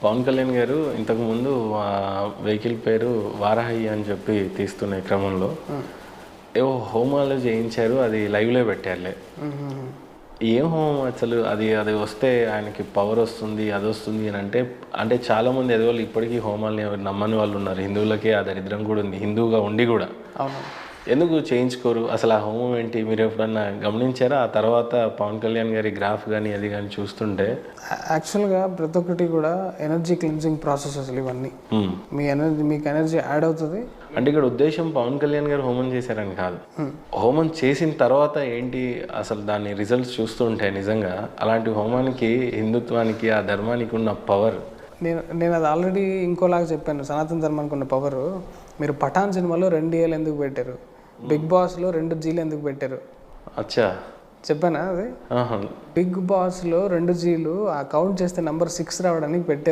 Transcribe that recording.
పవన్ కళ్యాణ్ గారు ఇంతకుముందు వెహికల్ పేరు వారాహి అని చెప్పి తీస్తున్న క్రమంలో ఏవో హోమాలు చేయించారు, అది లైవ్లో పెట్టారులే. ఏం హోమం అసలు? అది అది వస్తే ఆయనకి పవర్ వస్తుంది, అది వస్తుంది అని అంటే చాలామంది ఎదవాళ్ళు ఇప్పటికీ హోమాలని ఎవరు నమ్మని వాళ్ళు ఉన్నారు. హిందువులకే ఆ దరిద్రం కూడా ఉంది, హిందువుగా ఉండి కూడా. అవును. ఎందుకు చేయించుకోరు అసలు? ఆ హోమం ఏంటి మీరు ఎప్పుడన్నా గమనించారా? ఆ తర్వాత పవన్ కళ్యాణ్ గారి గ్రాఫ్ కానీ అది కానీ చూస్తుంటే యాక్చువల్గా ప్రతి ఒక్కటి కూడా ఎనర్జీ క్లిన్జింగ్ ప్రాసెస్ అసలు ఇవన్నీ. మీకు ఎనర్జీ యాడ్ అవుతుంది. అంటే ఇక్కడ ఉద్దేశం పవన్ కళ్యాణ్ గారు హోమం చేశారని కాదు, హోమం చేసిన తర్వాత ఏంటి అసలు దాని రిజల్ట్స్ చూస్తుంటే నిజంగా అలాంటి హోమానికి, హిందుత్వానికి, ఆ ధర్మానికి ఉన్న పవర్. నేను అది ఆల్రెడీ ఇంకోలాగా చెప్పాను. సనాతన ధర్మానికి ఉన్న పవరు మీరు పఠాన్ సినిమాలో 2 ఏలు ఎందుకు పెట్టారు, బిగ్ బాస్లో 2 జీలు ఎందుకు పెట్టారు? అచ్చా, చెప్పానా అది? బిగ్ బాస్లో 2 జీలు ఆ కౌంట్ చేస్తే నెంబర్ 6 రావడానికి పెట్టారు.